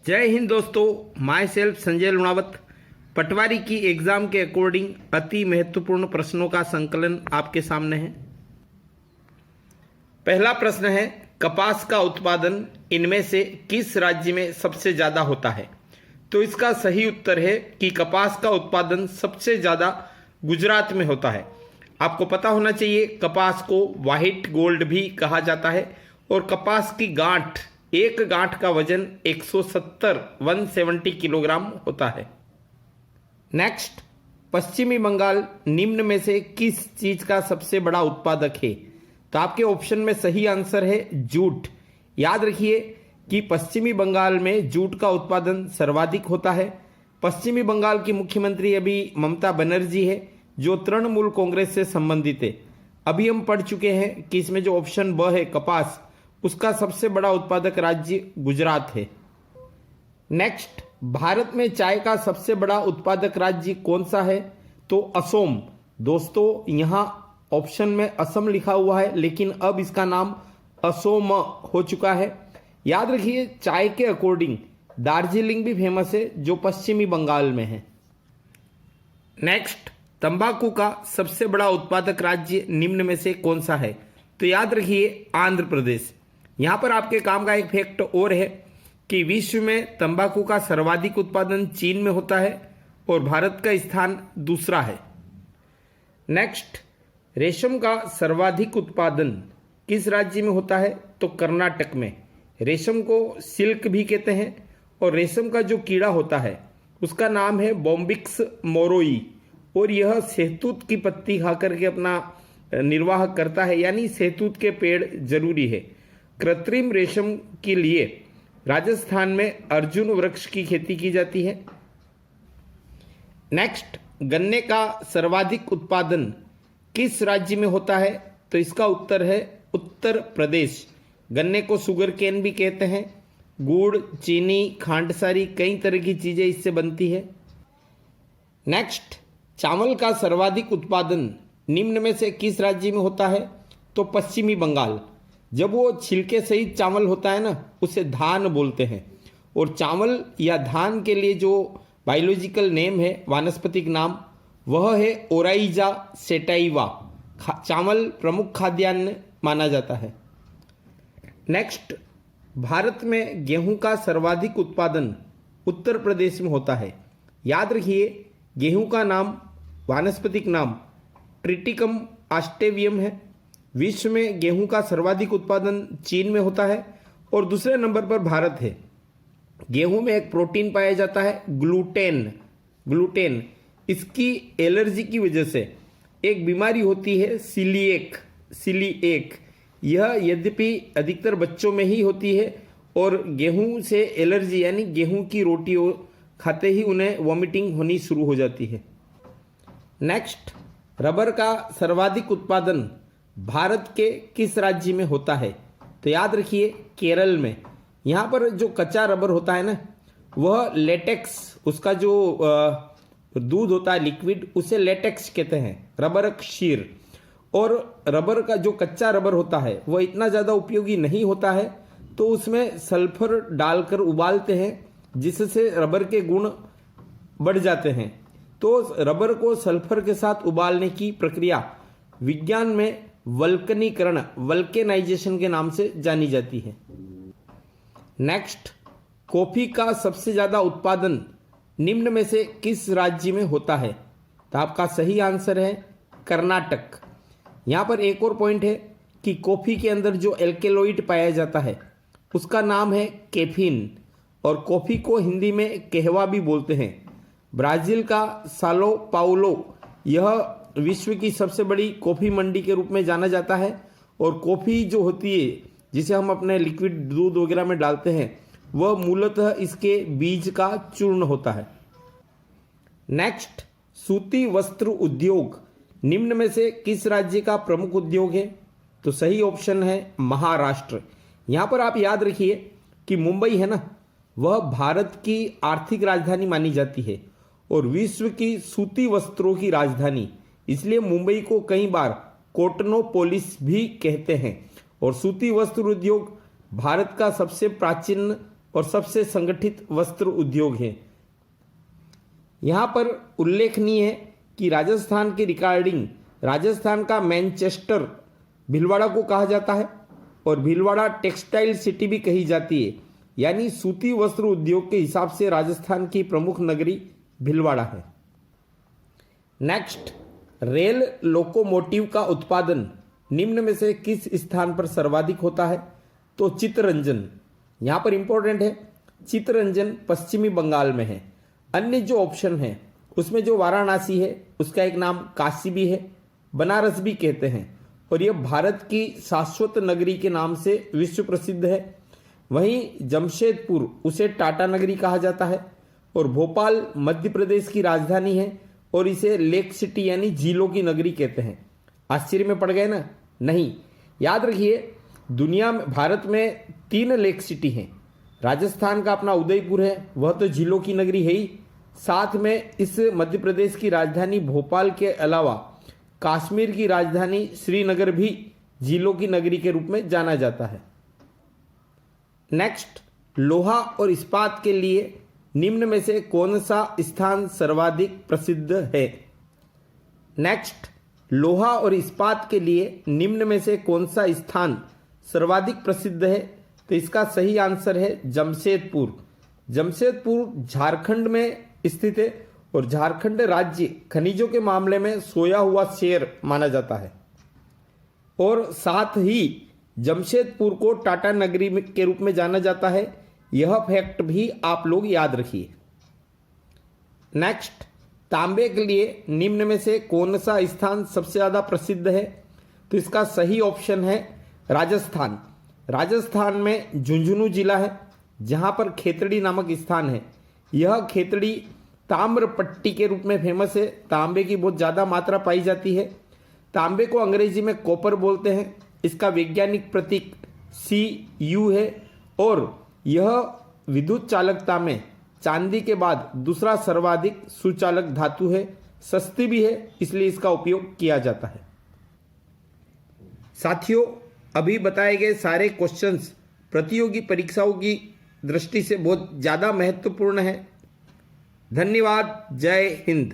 जय हिंद दोस्तों, my self Sanjay Lunawat. पटवारी की एग्जाम के अकॉर्डिंग अति महत्वपूर्ण प्रश्नों का संकलन आपके सामने है। पहला प्रश्न है, कपास का उत्पादन इनमें से किस राज्य में सबसे ज़्यादा होता है? तो इसका सही उत्तर है कि कपास का उत्पादन सबसे ज़्यादा गुजरात में होता है। आपको पता होना चाहिए, कपास को वाइट गोल्ड भी कहा जाता है और कपास की गांठ, एक गांठ का वजन 170 किलोग्राम होता है। नेक्स्ट, पश्चिमी बंगाल निम्न में से किस चीज का सबसे बड़ा उत्पादक है? तो आपके ऑप्शन में सही आंसर है जूट। याद रखिए कि पश्चिमी बंगाल में जूट का उत्पादन सर्वाधिक होता है। पश्चिमी बंगाल की मुख्यमंत्री अभी ममता बनर्जी है, जो तृणमूल कांग्रेस से संबंधित है। अभी हम पढ़ चुके हैं कि इसमें जो ऑप्शन ब है कपास, उसका सबसे बड़ा उत्पादक राज्य गुजरात है। नेक्स्ट, भारत में चाय का सबसे बड़ा उत्पादक राज्य कौन सा है? तो असम। दोस्तों, यहां ऑप्शन में असम लिखा हुआ है, लेकिन अब इसका नाम असोम हो चुका है। याद रखिए, चाय के अकॉर्डिंग दार्जिलिंग भी फेमस है, जो पश्चिमी बंगाल में है। नेक्स्ट, तंबाकू का सबसे बड़ा उत्पादक राज्य निम्न में से कौन सा है? तो याद रखिए, आंध्र प्रदेश। यहां पर आपके काम का एक फैक्ट और है कि विश्व में तंबाकू का सर्वाधिक उत्पादन चीन में होता है और भारत का स्थान दूसरा है। नेक्स्ट, रेशम का सर्वाधिक उत्पादन किस राज्य में होता है? तो कर्नाटक में। रेशम को सिल्क भी कहते हैं और रेशम का जो कीड़ा होता है उसका नाम है बॉम्बिक्स मोरोई, और यह सहतूत की पत्ती खाकर के अपना निर्वाह करता है, यानी सहतूत के पेड़ जरूरी है। कृत्रिम रेशम के लिए राजस्थान में अर्जुन वृक्ष की खेती की जाती है। नेक्स्ट, गन्ने का सर्वाधिक उत्पादन किस राज्य में होता है? तो इसका उत्तर है उत्तर प्रदेश। गन्ने को शुगर केन भी कहते हैं। गुड़, चीनी, खांडसारी, कई तरह की चीजें इससे बनती है। नेक्स्ट, चावल का सर्वाधिक उत्पादन निम्न में से किस राज्य में होता है? तो पश्चिमी बंगाल। जब वो छिलके सहित चावल होता है ना, उसे धान बोलते हैं। और चावल या धान के लिए जो बायोलॉजिकल नेम है, वानस्पतिक नाम, वह है ओराइजा सेटाइवा। चावल प्रमुख खाद्यान्न माना जाता है। नेक्स्ट, भारत में गेहूं का सर्वाधिक उत्पादन उत्तर प्रदेश में होता है। याद रखिए, गेहूं का नाम, वानस्पतिक नाम ट्रिटिकम आस्टेवियम है। विश्व में गेहूं का सर्वाधिक उत्पादन चीन में होता है और दूसरे नंबर पर भारत है। गेहूं में एक प्रोटीन पाया जाता है, ग्लूटेन। इसकी एलर्जी की वजह से एक बीमारी होती है सिलिएक। यह यद्यपि अधिकतर बच्चों में ही होती है और गेहूं से एलर्जी, यानी गेहूं की रोटी खाते ही उन्हें वॉमिटिंग होनी शुरू हो जाती है। नेक्स्ट, रबर का सर्वाधिक उत्पादन भारत के किस राज्य में होता है? तो याद रखिए, केरल में। यहाँ पर जो कच्चा रबर होता है ना, वह लेटेक्स, उसका जो दूध होता है लिक्विड, उसे लेटेक्स कहते हैं, रबर क्षीर। और रबर का जो कच्चा रबर होता है वह इतना ज़्यादा उपयोगी नहीं होता है, तो उसमें सल्फर डालकर उबालते हैं, जिससे रबर के गुण बढ़ जाते हैं। तो रबर को सल्फर के साथ उबालने की प्रक्रिया विज्ञान में वल्केनाइजेशन के नाम से जानी जाती है। नेक्स्ट, कॉफी का सबसे ज्यादा उत्पादन निम्न में से किस राज्य में होता है? तो आपका सही आंसर है कर्नाटक। यहां पर एक और पॉइंट है कि कॉफी के अंदर जो एल्केलॉइड पाया जाता है उसका नाम है कैफीन, और कॉफी को हिंदी में कहवा भी बोलते हैं। ब्राजील का सालो पाउलो, यह विश्व की सबसे बड़ी कॉफी मंडी के रूप में जाना जाता है। और कॉफी जो होती है, जिसे हम अपने लिक्विड दूध वगैरह में डालते हैं, वह मूलतः इसके बीज का चूर्ण होता है। नेक्स्ट, सूती वस्त्र उद्योग निम्न में से किस राज्य का प्रमुख उद्योग है? तो सही ऑप्शन है महाराष्ट्र। यहां पर आप याद रखिए कि मुंबई है ना, वह भारत की आर्थिक राजधानी मानी जाती है और विश्व की सूती वस्त्रों की राजधानी, इसलिए मुंबई को कई बार कोटनोपोलिस भी कहते हैं। और सूती वस्त्र उद्योग भारत का सबसे प्राचीन और सबसे संगठित वस्त्र उद्योग है। यहाँ पर उल्लेखनीय है कि राजस्थान के रिगार्डिंग राजस्थान का मैनचेस्टर भीलवाड़ा को कहा जाता है और भीलवाड़ा टेक्सटाइल सिटी भी कही जाती है, यानी सूती वस्त्र उद्योग के हिसाब से राजस्थान की प्रमुख नगरी भीलवाड़ा है। नेक्स्ट, रेल लोकोमोटिव का उत्पादन निम्न में से किस स्थान पर सर्वाधिक होता है? तो चित्तरंजन, यहाँ पर इंपॉर्टेंट है, चित्तरंजन पश्चिमी बंगाल में है। अन्य जो ऑप्शन है उसमें जो वाराणसी है उसका एक नाम काशी भी है, बनारस भी कहते हैं, और यह भारत की शाश्वत नगरी के नाम से विश्व प्रसिद्ध है। वहीं जमशेदपुर उसे टाटा नगरी कहा जाता है, और भोपाल मध्य प्रदेश की राजधानी है और इसे लेक सिटी यानी झीलों की नगरी कहते हैं। आश्चर्य में पड़ गए ना? नहीं, याद रखिए, दुनिया में भारत में 3 लेक सिटी हैं। राजस्थान का अपना उदयपुर है, वह तो झीलों की नगरी है ही, साथ में इस मध्य प्रदेश की राजधानी भोपाल के अलावा कश्मीर की राजधानी श्रीनगर भी झीलों की नगरी के रूप में जाना जाता है। नेक्स्ट, लोहा और इस्पात के लिए निम्न में से कौन सा स्थान सर्वाधिक प्रसिद्ध है? नेक्स्ट, लोहा और इस्पात के लिए निम्न में से कौन सा स्थान सर्वाधिक प्रसिद्ध है? तो इसका सही आंसर है जमशेदपुर। जमशेदपुर झारखंड में स्थित है और झारखंड राज्य खनिजों के मामले में सोया हुआ शेर माना जाता है, और साथ ही जमशेदपुर को टाटा नगरी के रूप में जाना जाता है। यह फैक्ट भी आप लोग याद रखिए। नेक्स्ट, तांबे के लिए निम्न में से कौन सा स्थान सबसे ज्यादा प्रसिद्ध है? तो इसका सही ऑप्शन है राजस्थान। राजस्थान में झुंझुनू जिला है जहां पर खेतड़ी नामक स्थान है। यह खेतड़ी ताम्र पट्टी के रूप में फेमस है। तांबे की बहुत ज़्यादा मात्रा पाई जाती है। तांबे को अंग्रेजी में कॉपर बोलते हैं। इसका वैज्ञानिक प्रतीक Cu है और यह विद्युत चालकता में चांदी के बाद दूसरा सर्वाधिक सुचालक धातु है। सस्ती भी है, इसलिए इसका उपयोग किया जाता है। साथियों, अभी बताए गए सारे क्वेश्चंस प्रतियोगी परीक्षाओं की दृष्टि से बहुत ज़्यादा महत्वपूर्ण है। धन्यवाद। जय हिंद।